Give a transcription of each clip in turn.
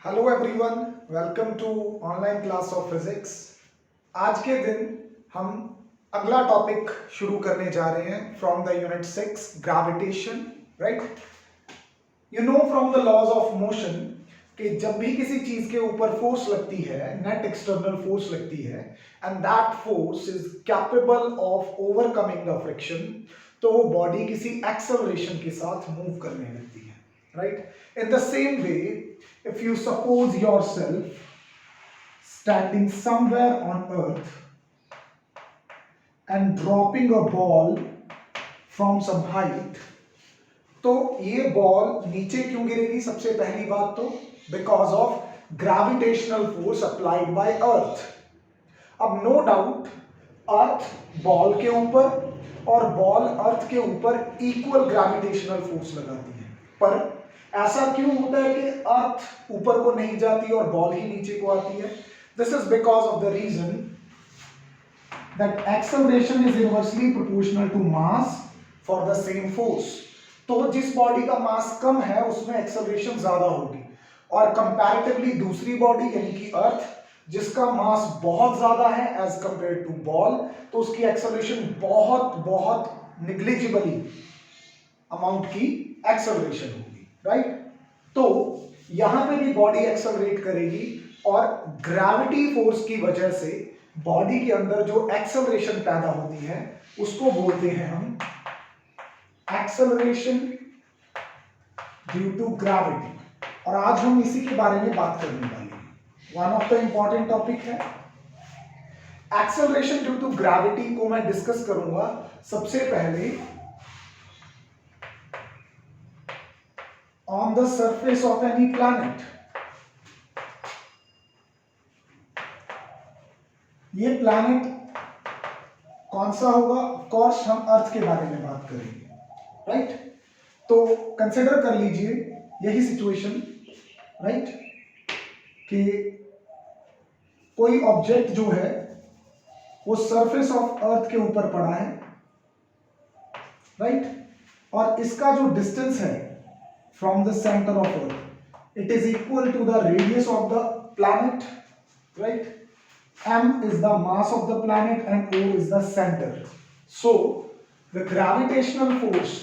Hello everyone, welcome to online class of physics. आज के दिन हम अगला टॉपिक शुरू करने जा रहे हैं from the unit 6 gravitation. Right, you know from the laws of motion कि जब भी किसी चीज के ऊपर फोर्स लगती है, नेट एक्सटर्नल फोर्स लगती है, and that force is capable of overcoming the friction, तो वो बॉडी किसी एक्सेलरेशन के साथ मूव करने लगती है। Right, in the same way, if you suppose yourself standing somewhere on earth and dropping a ball from some height, तो ये बॉल नीचे क्यों गिरेगी? सबसे पहली बात तो because of gravitational force applied by earth. अब नो डाउट अर्थ बॉल के ऊपर और बॉल अर्थ के ऊपर इक्वल ग्रेविटेशनल फोर्स लगाती है, पर ऐसा क्यों होता है कि अर्थ ऊपर को नहीं जाती और बॉल ही नीचे को आती है? This is because of the reason that acceleration is inversely proportional to mass for the same force. तो जिस बॉडी का मास कम है उसमें एक्सेलरेशन ज्यादा होगी, और कंपैरेटिवली दूसरी बॉडी यानी कि अर्थ जिसका मास बहुत ज्यादा है एज कंपेयर टू बॉल, तो उसकी एक्सेलरेशन बहुत बहुत निग्लिजिबली अमाउंट की एक्सेलरेशन होगी। राइट, तो यहां पे भी बॉडी एक्सेलरेट करेगी, और ग्रेविटी फोर्स की वजह से बॉडी के अंदर जो एक्सेलरेशन पैदा होती है उसको बोलते हैं हम एक्सेलरेशन ड्यू टू ग्रेविटी। और आज हम इसी के बारे में बात करने वाले हैं। One of the important topic है एक्सेलरेशन ड्यू टू ग्रेविटी को मैं डिस्कस करूंगा सबसे पहले on the surface of any planet। ये प्लैनेट कौन सा होगा? ऑफ कोर्स हम अर्थ के बारे में बात करेंगे। राइट, तो कंसिडर कर लीजिए यही सिचुएशन, राइट, कि कोई ऑब्जेक्ट जो है वो सरफेस ऑफ अर्थ के ऊपर पड़ा है, राइट, और इसका जो डिस्टेंस है from the center of earth, it is equal to the radius of the planet, right? M is the mass of the planet and O is the center. So the gravitational force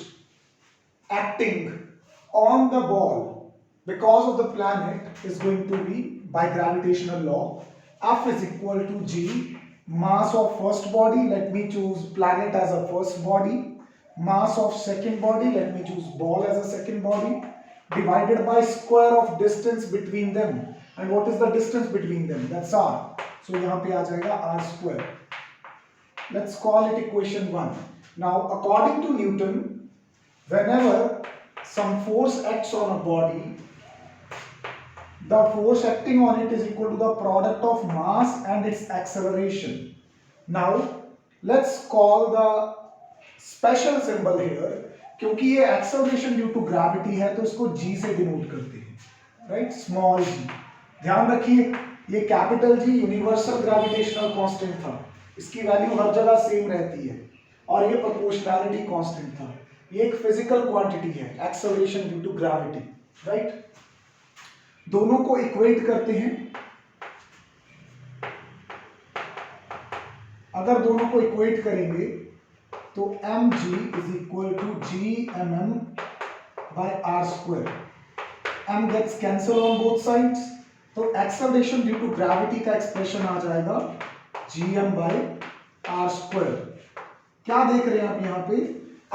acting on the ball because of the planet is going to be, by gravitational law, F is equal to G, mass of first body, let me choose planet as a first body, mass of second body, let me choose ball as a second body, divided by square of distance between them. And what is the distance between them? That's r. So यहाँ पे आ जाएगा r square. Let's call it equation 1. Now according to Newton, whenever some force acts on a body, the force acting on it is equal to the product of mass and its acceleration. Now let's call the special symbol here, क्योंकि ये acceleration due to gravity है तो इसको जी से denote करते हैं, right, small जी। ध्यान रखिए ये capital G universal gravitational constant था, इसकी वैल्यू हर जगह सेम रहती है, और ये प्रोपोर्शनैलिटी कांस्टेंट था। ये एक फिजिकल क्वांटिटी है acceleration due to gravity, right. दोनों को इक्वेट करते हैं। अगर दोनों को इक्वेट करेंगे तो mg is equal to gmm by r square. m gets cancel on both sides, तो एक्सेलरेशन ड्यू टू ग्रेविटी का एक्सप्रेशन आ जाएगा gm by r square। क्या देख रहे हैं आप यहाँ पे?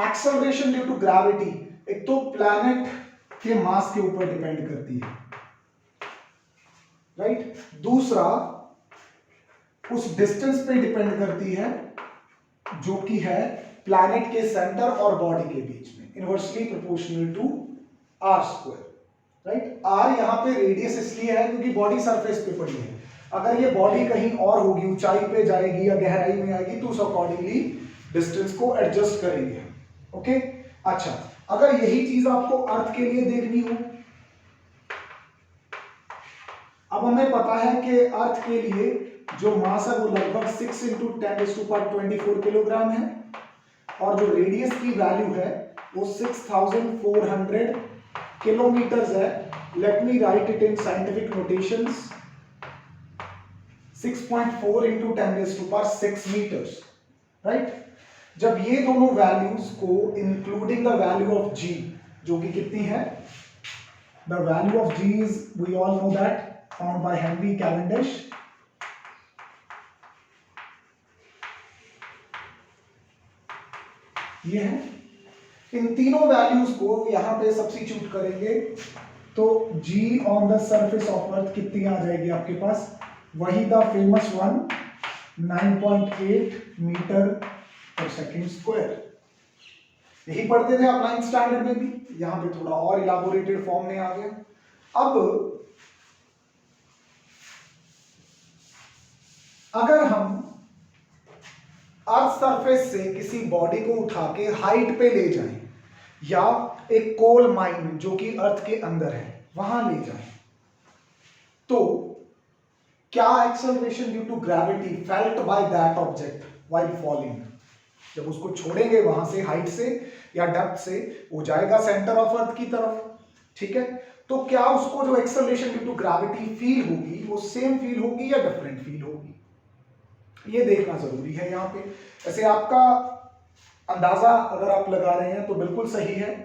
एक्सेलरेशन ड्यू टू ग्रेविटी एक तो प्लैनेट के मास के ऊपर डिपेंड करती है, राइट, दूसरा उस डिस्टेंस पे डिपेंड करती है जो कि है प्लैनेट के सेंटर और बॉडी के बीच में, inversely proportional to R square, right. R यहाँ पे रेडियस इसलिए है क्योंकि बॉडी सरफेस पे पड़ी है। अगर ये बॉडी कहीं और होगी, ऊंचाई पे जाएगी या गहराई में आएगी, तो उस अकॉर्डिंगली डिस्टेंस को एडजस्ट करेंगे। ओके, अच्छा, अगर यही चीज आपको अर्थ के लिए देखनी हो, अब हमें पता है कि अर्थ के लिए जो मास है वो लगभग 6 × 10⁻24 किलोग्राम है, और जो रेडियस की वैल्यू है वो 6400 किलोमीटर्स है, Let me write it in scientific notations. 6.4 into 10 raised to power 6 meters, right? जब ये दोनों वैल्यूज को including the value of g, जो कि कितनी है, the value of g is, we all know that, found by Henry Cavendish. ये है. इन तीनों वैल्यूज को यहां पे सब्स्टिट्यूट करेंगे तो g on the surface of earth कितनी आ जाएगी आपके पास, वही द फेमस वन 9.8 मीटर पर सेकेंड स्क्वायर. यही पढ़ते थे आप 9th स्टैंडर्ड में भी, यहां पे थोड़ा और इलाबोरेटेड फॉर्म में आ गया. अब अगर हम अर्थ सरफेस से किसी बॉडी को उठा के हाइट पे ले जाएं, या एक कोल माइन जो कि अर्थ के अंदर है वहां ले जाएं, तो क्या acceleration due to gravity felt by that object while falling, जब उसको छोड़ेंगे वहां से हाइट से या डेप्थ से, वो जाएगा सेंटर ऑफ अर्थ की तरफ, ठीक है, तो क्या उसको जो acceleration due to gravity feel होगी वो सेम फील होगी या डिफरेंट फील होगी, ये देखना जरूरी है यहाँ पे. ऐसे आपका अंदाजा अगर आप लगा रहे हैं तो बिल्कुल सही है.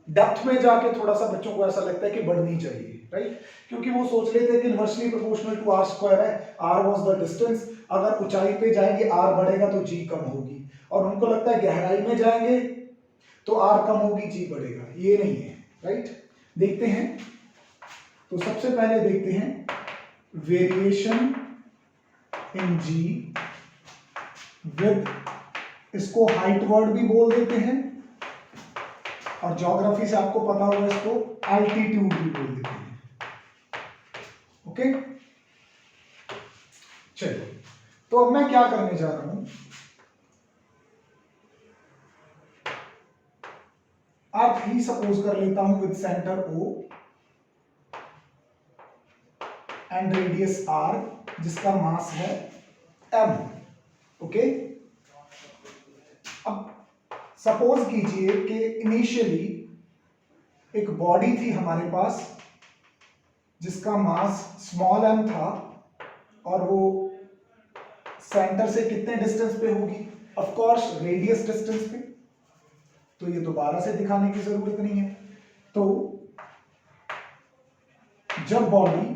डेप्थ में जाके थोड़ा सा बच्चों को ऐसा लगता है कि बढ़नी चाहिए, राइट, क्योंकि वो सोच लेते हैं कि inversely proportional to R square है, आर वाज द डिस्टेंस, अगर ऊंचाई पे जाएंगे आर बढ़ेगा तो जी कम होगी, और उनको लगता है गहराई में जाएंगे तो आर कम होगी जी बढ़ेगा. ये नहीं है, राइट. देखते हैं, तो सबसे पहले देखते हैं वेरिएशन इन जी विद, इसको हाइट वर्ड भी बोल देते हैं, और ज्योग्राफी से आपको पता होगा इसको एल्टीट्यूड भी बोल देते हैं. ओके, चलो, तो अब मैं क्या करने जा रहा हूं, अर्थ ही सपोज कर लेता हूं with centre O and radius R, जिसका मास है m. ओके, अब सपोज कीजिए कि इनिशियली एक बॉडी थी हमारे पास जिसका मास स्मॉल m था, और वो सेंटर से कितने डिस्टेंस पे होगी, ऑफ कोर्स रेडियस डिस्टेंस पे, तो ये दोबारा से दिखाने की जरूरत नहीं है. तो जब बॉडी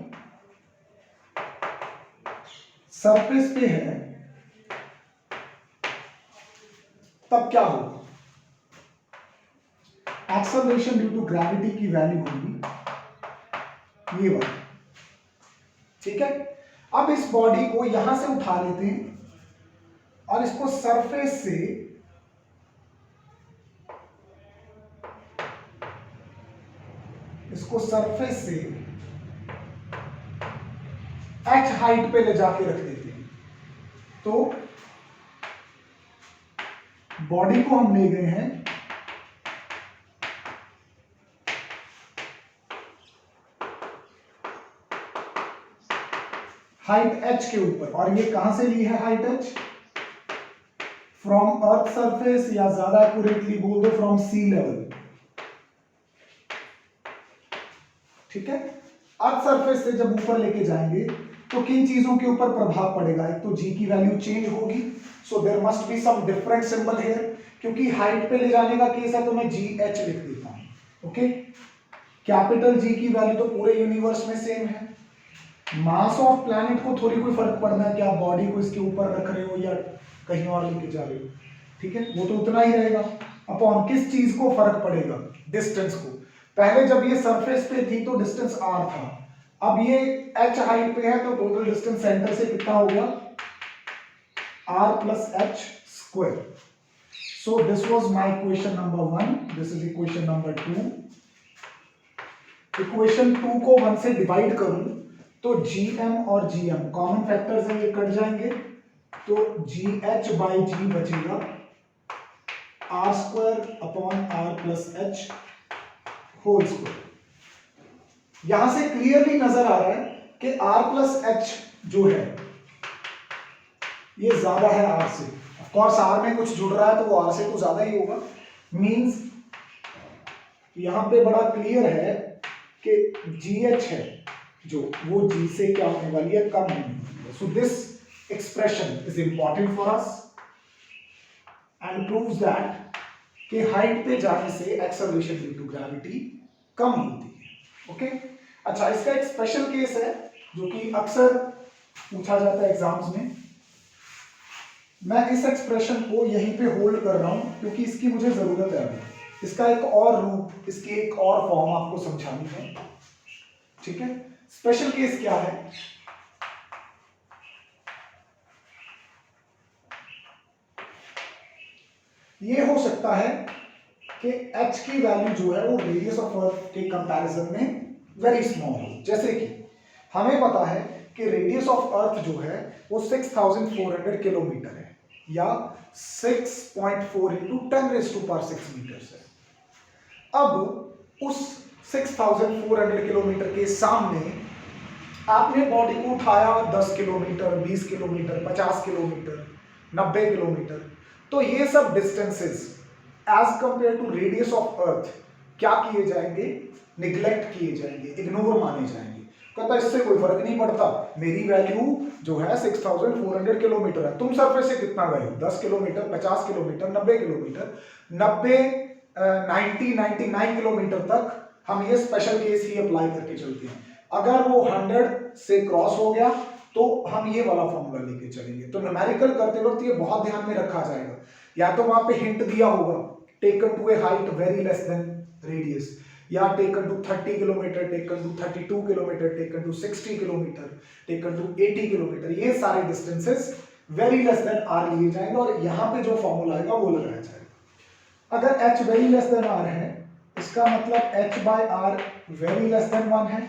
सरफेस पे है तब क्या होगा, एक्सेलरेशन ड्यू टू ग्रेविटी की वैल्यू होगी ये वाली, ठीक है. अब इस बॉडी को यहां से उठा लेते हैं और इसको सरफेस से h हाइट पे ले जाके रख देते हैं. तो बॉडी को हम ले गए हैं हाइट h के ऊपर, और ये कहां से ली है height h, from earth surface, या ज्यादा एक्यूरेटली बोल दो फ्रॉम सी लेवल, ठीक है. अर्थ सरफेस से जब ऊपर लेके जाएंगे तो किन चीजों के ऊपर प्रभाव पड़ेगा, एक तो g की वैल्यू चेंज होगी, so there must be some different symbol here, क्योंकि हाइट पे ले जाने का केस है तो मैं जी एच लिख देता हूं. ओके, कैपिटल जी की वैल्यू तो पूरे यूनिवर्स में सेम है. मास ऑफ प्लैनेट को थोड़ी कोई फर्क पड़ना है कि आप बॉडी को इसके ऊपर रख रहे हो या कहीं और लेके जा रहे हो, ठीक है, वो तो उतना ही रहेगा. अपॉन किस चीज को फर्क पड़ेगा, डिस्टेंस को. पहले जब ये सरफेस पे थी तो डिस्टेंस r था, अब ये h हाइट पे है तो टोटल डिस्टेंस सेंटर से कितना हो गया, r plus h square. So this was my equation number 1, this is equation number 2. Equation 2 को 1 से डिवाइड करूं तो gm और gm कॉमन फैक्टर्स हैं, ये कट जाएंगे, तो gh by g बचेगा r square upon r plus h whole square. यहां से क्लियरली नजर आ रहा है कि r प्लस h जो है ये ज्यादा है r से. ऑफ कोर्स r में कुछ जुड़ रहा है तो वो r से तो ज्यादा ही होगा. मींस यहां पे बड़ा क्लियर है कि GH है जो वो G से क्या होने वाली है, कम होने वाली है। So this expression is important for us and proves that कि हाइट पे जाने से एक्सेलरेशन ड्यू टू ग्रेविटी कम होती है। ओके, अच्छा, इसका एक स्पेशल केस है जो कि अक्सर पूछा जाता है एग्जाम्स में। मैं इस एक्सप्रेशन को यहीं पे होल्ड कर रहा हूं क्योंकि इसकी मुझे जरूरत है अभी। इसका एक और रूप, इसकी एक और फॉर्म आपको समझानी है, ठीक है। स्पेशल केस क्या है, ये हो सकता है कि h की वैल्यू जो है वो रेडियस ऑफ अर्थ के कंपैरिजन में वेरी स्मॉल हो। जैसे कि हमें पता है कि रेडियस ऑफ अर्थ जो है वो 6400 किलोमीटर है या 6.4 इंटू 10⁶ मीटर्स है। अब उस 6400 किलोमीटर के सामने आपने बॉडी को उठाया 10 किलोमीटर, 20 किलोमीटर, 50 किलोमीटर, 90 किलोमीटर, तो ये सब distances as compare to radius of earth क्या किए जाएंगे, निग्लेक्ट किए जाएंगे, इग्नोर माने जाएंगे। कहता इससे कोई फर्क नहीं पड़ता, मेरी वैल्यू जो है 6400 किलोमीटर है, तुम सरफेस से कितना गए हो, 10 किलोमीटर, 50 किलोमीटर, 90 किलोमीटर, 99 किलोमीटर तक हम ये स्पेशल केस ही अप्लाई करके चलते हैं। अगर वो 100 से क्रॉस हो गया तो हम ये वाला फॉर्मूला लेके चलेंगे। तो न्यूमेरिकल करते वक्त ये बहुत ध्यान में रखा जाएगा। या तो वहां पे हिंट दिया होगा taken to a height very less than radius, या taken to 30 kilometre, taken to 32 kilometre, taken to 60 kilometre, taken to 80 kilometre, ये सारे distances very less than R लिए जाएंगे और यहाँ पे जो फॉर्मूला आएगा वो लगाया जाएगा। अगर h very less than r है, इसका मतलब h by r very less than 1 है।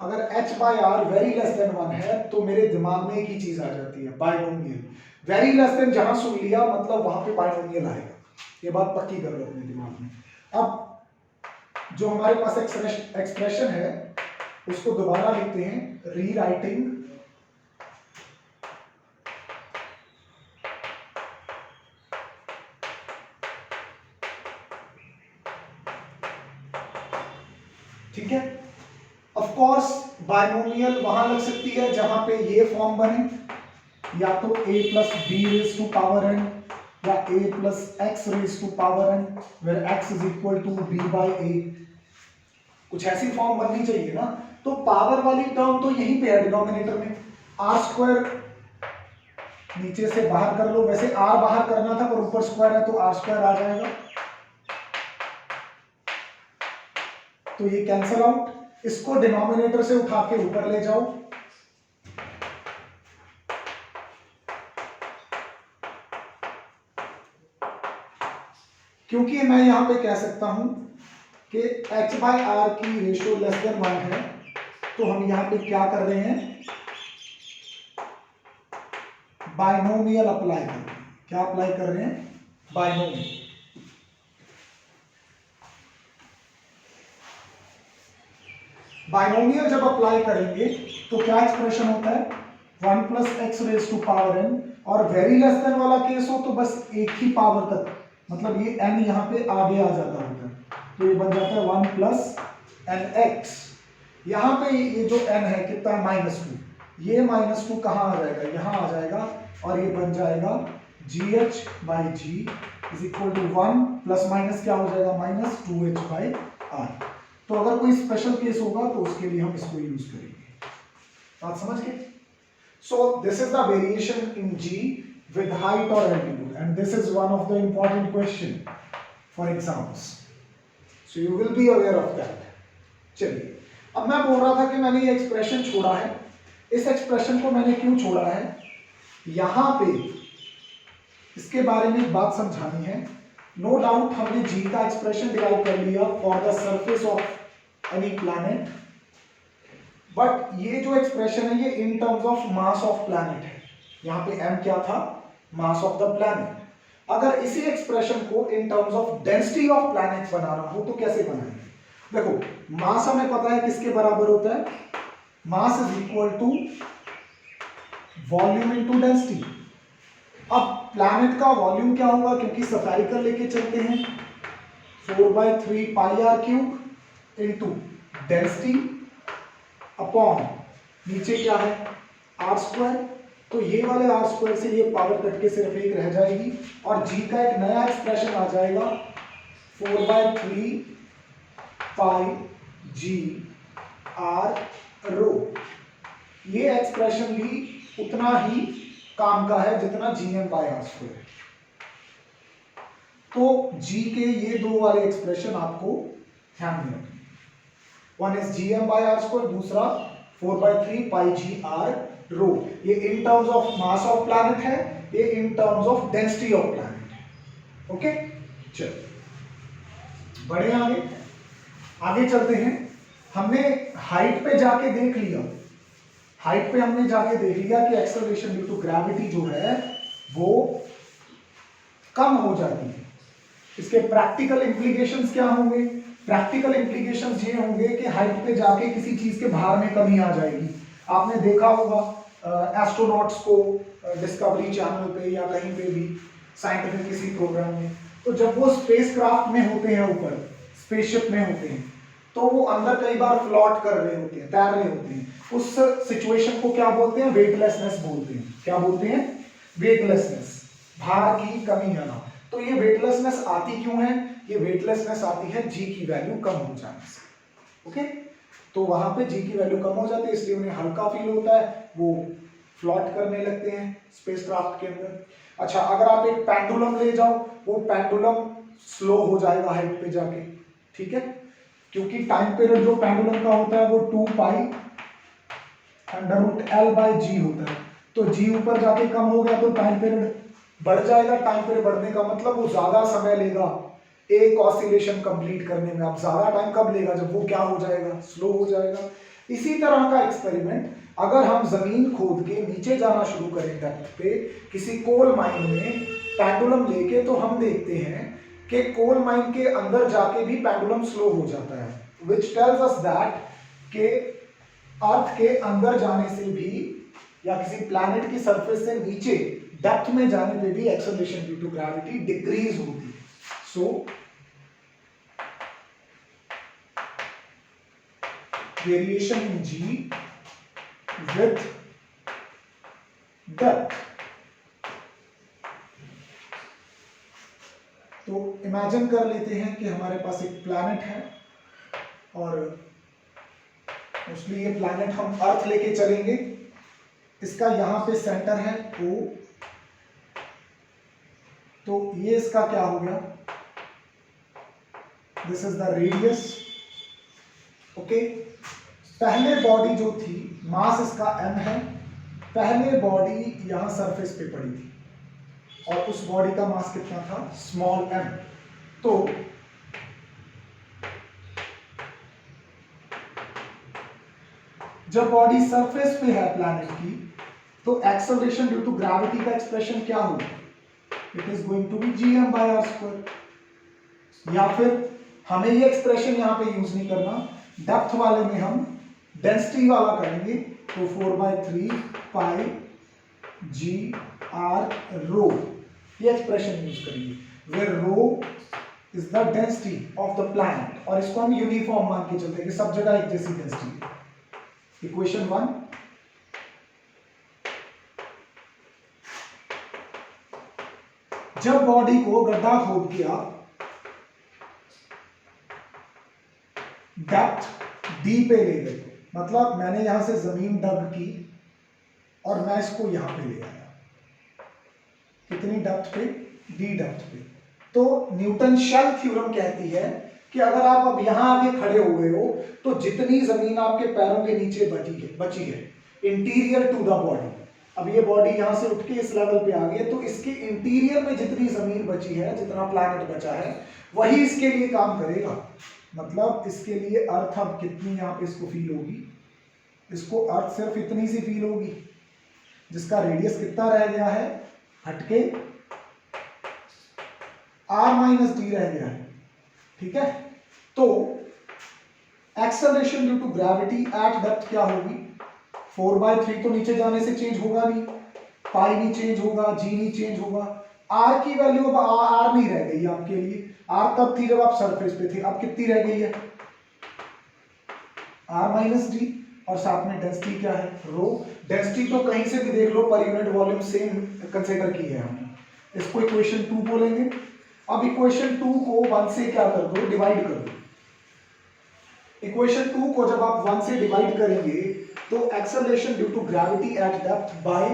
अगर h by r very less than 1 है तो मेरे दिमाग में एक ही चीज आ जाती है, बाइनोमियल। वेरी लेस देन जहां सुन लिया मतलब वहां पे बाइनोमियल आएगा, ये बात पक्की कर लो अपने दिमाग में। अब जो हमारे पास एक्सप्रेशन है उसको दोबारा लिखते हैं, रीराइटिंग ठीक है। ऑफ कोर्स बाइनोमियल वहां लग सकती है जहां पे ये फॉर्म बने, या तो a plus B raise to power n या a plus X raise to power n, where x is equal to b by a, कुछ ऐसी फॉर्म बननी चाहिए ना। तो पावर वाली टर्म तो यहीं पे है डिनोमिनेटर में, r स्क्वायर नीचे से बाहर कर लो, वैसे r बाहर करना था पर ऊपर स्क्वायर है तो r स्क्वायर आ जाएगा, तो ये कैंसल आउट। इसको डिनोमिनेटर से उठा के ऊपर ले जाओ, क्योंकि मैं यहां पे कह सकता हूं कि h बाय r की रेशियो लेस देन 1 है, तो हम यहां पे क्या कर रहे हैं, बाइनोमियल अप्लाई कर रहे हैं। क्या अप्लाई कर रहे हैं, बाइनोमियल। बाइनोमियल जब अप्लाई करेंगे तो क्या एक्सप्रेशन होता है, 1 plus X raise to power n, और वेरी लेस देन वाला केस हो तो बस एक ही पावर तक, मतलब ये n यहाँ पे आगे आ जाता होता है, तो ये बन जाता है 1 प्लस एन एक्स। यहाँ पे ये जो n है कितना, -2, ये -2 कहाँ आ जाएगा, यहाँ आ जाएगा, और ये बन जाएगा gh by g is equal to 1 plus minus क्या हो जाएगा, -2h बाई r। तो अगर कोई स्पेशल केस होगा तो उसके लिए हम इसको यूज करेंगे, बात समझ गए। So this is the variation in g with height or altitude, and this is one of the important question for exams, so you will be aware of that। चलिए, अब मैं बोल रहा था कि मैंने ये एक्सप्रेशन छोड़ा है। इस एक्सप्रेशन को मैंने क्यों छोड़ा है, यहां पे इसके बारे में एक बात समझानी है। नो डाउट हमने g का एक्सप्रेशन डिराइव कर लिया for the surface of any planet, but ये जो एक्सप्रेशन है ये in terms of mass of planet है। यहाँ पे m क्या था, मास ऑफ द प्लैनेट। अगर इसी एक्सप्रेशन को in terms of density of planet बनाना हो तो कैसे बनाएंगे, देखो मास हमें पता है किसके बराबर होता है, mass is equal to volume into density. अब प्लैनेट का वॉल्यूम क्या होगा, क्योंकि स्फेरिकल लेके चलते हैं, 4/3 pi r cube into density upon नीचे क्या है आर स्क्वायर, तो ये वाले आर स्क्वायर से ये पावर कट के सिर्फ एक रह जाएगी और जी का एक नया एक्सप्रेशन आ जाएगा 4/3 पाई जी आर रो। ये एक्सप्रेशन भी उतना ही काम का है जितना G M by R square है। तो जी के ये दो वाले एक्सप्रेशन आपको ध्यान में रखना, one is G M by R square, दूसरा 4/3 पाई जी आर रो। ये in terms of mass of planet है, ये in terms of density of planet है। ओके, चलो बढ़े आगे चलते हैं। हमने हाइट पे जाके देख लिया, हाइट पे हमने जाके देख लिया कि एक्सेलरेशन ड्यू टू ग्रेविटी जो है वो कम हो जाती है। इसके प्रैक्टिकल इंप्लीकेशंस क्या होंगे? प्रैक्टिकल इंप्लीकेशंस ये होंगे कि हाइट पे जाके किसी चीज के भार में कमी आ जाएगी। आपने देखा होगा एस्ट्रोनॉट्स को डिस्कवरी चैनल पे या कहीं पे भी साइंटिफिक किसी प्रोग्राम में, तो जब वो स्पेसक्राफ्ट में होते हैं, ऊपर स्पेसशिप में होते हैं, तो वो अंदर कई बार फ्लॉट कर रहे होते हैं, तैर रहे होते हैं। उस सिचुएशन को क्या बोलते हैं? वेटलेसनेस बोलते हैं। क्या बोलते हैं? वेटलेसनेस, भार की कमी आना। तो ये वेटलेसनेस आती क्यों है? ये वेटलेसनेस आती है जी की वैल्यू कम हो जाने से। ओके, तो वहां पे जी की वैल्यू कम हो जाती है, इसलिए उन्हें हल्का फील होता है, वो फ्लॉट करने लगते हैं स्पेसक्राफ्ट के अंदर। अच्छा, अगर आप एक पेंडुलम ले जाओ, वो पेंडुलम स्लो हो जाएगा हाइट पे जाके, ठीक है, क्योंकि टाइम पीरियड जो पेंडुलम का होता है वो 2 पाई √L/g होता है। तो जी ऊपर जाके कम हो गया तो टाइम पीरियड बढ़ जाएगा। टाइम पीरियड बढ़ने का मतलब वो ज्यादा समय लेगा एक ऑसिलेशन कंप्लीट करने में। अब ज्यादा टाइम कब लेगा? जब वो क्या हो जाएगा? स्लो हो जाएगा। इसी तरह का एक्सपेरिमेंट अगर हम जमीन खोद के नीचे जाना शुरू करें डेप्थ पे, किसी कोल माइन में पेंडुलम लेके, तो हम देखते हैं कि कोल माइन के अंदर जाके भी पेंडुलम स्लो हो जाता है, विच टेल्स अस दैट के अर्थ के अंदर जाने से भी या किसी प्लैनेट की सरफेस से नीचे डेप्थ में जाने पे भी acceleration due to gravity decrease होती है। So variation in G with depth. तो इमेजिन कर लेते हैं कि हमारे पास एक प्लैनेट है और मोस्टली ये प्लैनेट हम अर्थ लेके चलेंगे। इसका यहां पे सेंटर है O, तो ये इसका क्या हो गया? This is the radius. Okay, पहले बॉडी जो थी, मास इसका m है, पहले बॉडी यहां सरफेस पे पड़ी थी और उस बॉडी का मास कितना था? Small m। तो जब बॉडी सरफेस पे है प्लैनेट की, तो एक्सेलरेशन ड्यू टू ग्रेविटी का एक्सप्रेशन क्या होगा? It is going to be gm/r²। या फिर हमें ये एक्सप्रेशन यहां पे यूज नहीं करना, डेप्थ वाले में हम डेंसिटी वाला करेंगे, तो 4/3 पाई जी आर रो, ये एक्सप्रेशन यूज करेंगे, where rho is the density of the planet. और इसको हम यूनिफॉर्म मान के चलते हैं कि सब जगह एक जैसी डेंसिटी है। इक्वेशन 1, जब बॉडी को गड्ढा खोद के आप डेप्थ डी पे ले गए, मतलब मैंने यहां से जमीन डग की और मैं इसको यहां पे ले आया, कितनी डेप्थ पे? डी डेप्थ पे। तो न्यूटन शेल थ्योरम कहती है कि अगर आप अब यहां आके खड़े हो गए हो, तो जितनी जमीन आपके पैरों के नीचे बची है इंटीरियर टू द बॉडी, अब ये बॉडी यहां से उठ के इस लेवल पे आ गई, तो इसके इंटीरियर में जितनी जमीन बची है, जितना प्लैनेट बचा है, वही इसके लिए काम करेगा। मतलब इसके लिए अर्थ अब कितनी यहां पे इसको फील होगी? इसको अर्थ सिर्फ इतनी सी फील होगी, जिसका रेडियस कितना रह गया है? हटके r-d रह गया है, ठीक है। तो acceleration due to gravity at depth क्या होगी? 4/3 तो नीचे जाने से चेंज होगा नहीं, पाई नहीं चेंज होगा, जी नहीं चेंज होगा, आर की वैल्यू अब आर नहीं रह गई आपके लिए। आर तब थी जब आप सरफेस पे थे, अब कितनी रह गई है? r माइनस डी, और साथ में डेंसिटी क्या है, रो। डेंसिटी तो कहीं से भी देख लो, per unit volume same consider की है हमने। इसको इक्वेशन 2 बोलेंगे। अब इक्वेशन 2 को 1 से क्या कर दो, डिवाइड कर दो। इक्वेशन 2 को जब आप 1 से डिवाइड करेंगे तो acceleration due to gravity at depth by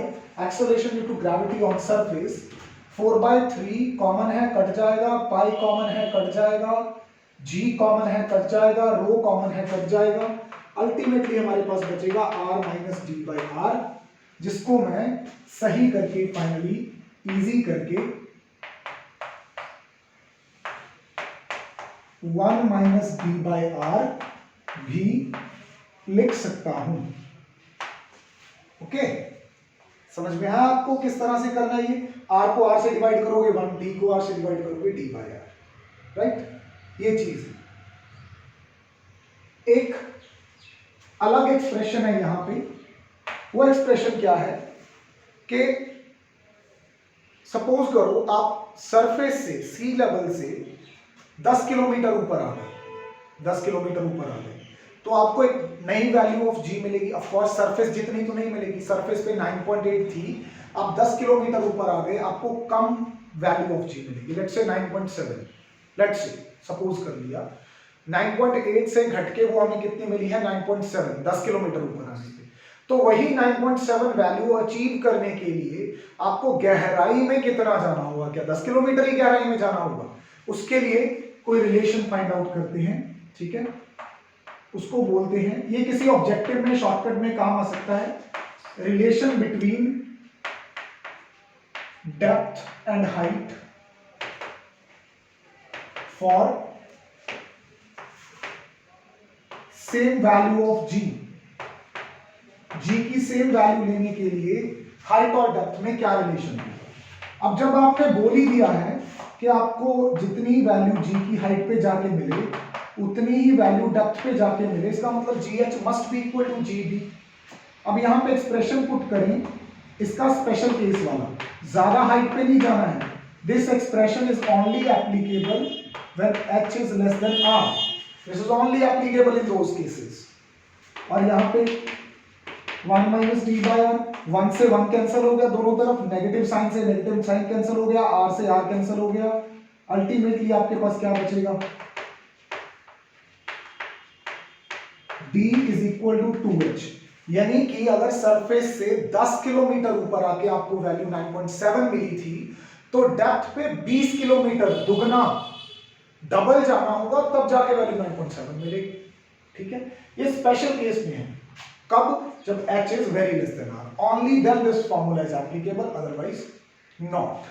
acceleration due to gravity on surface, 4/3 common है कट जाएगा, पाई कॉमन है कट जाएगा, g कॉमन है कट जाएगा, रो कॉमन है कट जाएगा। अल्टीमेटली हमारे पास बचेगा r minus D by R, जिसको मैं सही करके फाइनली इजी करके 1 माइनस डी बाई आर भी लिख सकता हूं। ओके, समझ में आया आपको किस तरह से करना है? ये r को r से डिवाइड करोगे 1, d को r से डिवाइड करोगे d बाई आर, राइट? ये चीज है। एक अलग एक्सप्रेशन है यहां पे। वो एक्सप्रेशन क्या है कि सपोज करो आप सरफेस से, सी लेवल से 10 किलोमीटर ऊपर आ गए, 10 किलोमीटर ऊपर आ गए, तो आपको एक नई वैल्यू ऑफ जी मिलेगी। ऑफ कोर्स सरफेस जितनी तो नहीं मिलेगी, सरफेस पे 9.8 थी, आप 10 किलोमीटर ऊपर आ गए, आपको कम वैल्यू ऑफ जी मिलेगी। Let's say 9.7, let's say suppose कर लिया 9.8 से घट के वो हमें कितनी मिली है, 9.7, 10 किलोमीटर ऊपर आने पे। तो वही 9.7 वैल्यू अचीव करने के लिए आपको गहराई में कितना जाना होगा? क्या 10 किलोमीटर ही गहराई में जाना होगा? उसके लिए कोई रिलेशन फाइंड आउट करते हैं, ठीक है? उसको बोलते हैं, ये किसी ऑब्जेक्टिव में शॉर्टकट में काम आ सकता है, relation between depth and height for same value of G. G की सेम वैल्यू लेने के लिए हाइट और डेप्थ में क्या रिलेशन है? अब जब आपने बोल ही दिया है कि आपको जितनी वैल्यू जी की हाइट पे जाके मिले उतनी ही वैल्यू डेप्थ पे जाके मिले, इसका मतलब G H must be equal to G D. अब यहां पे एक्सप्रेशन पुट करें, इसका स्पेशल केस वाला, ज्यादा हाइट पे नहीं जाना है। This expression is only applicable when H is less than R, this is only applicable in those cases. और यहां पे 1 माइनस डी बाई आर, 1 से 1 कैंसिल हो गया दोनों तरफ, नेगेटिव साइन से नेगेटिव साइन कैंसिल हो गया, आर से आर कैंसिल हो गया। अल्टीमेटली आपके पास क्या बचेगा, d is equal to 2h। यानी कि अगर सरफेस से 10 किलोमीटर ऊपर आके आपको वैल्यू 9.7 मिली थी, तो डेप्थ पे 20 किलोमीटर दुगना डबल जाना होगा, तब जाके वैल्यू 9.7 मिलेगी। ठीक है, ये स्पेशल केस में है। कब? जब h is very less than r, only then this formula is applicable, otherwise not.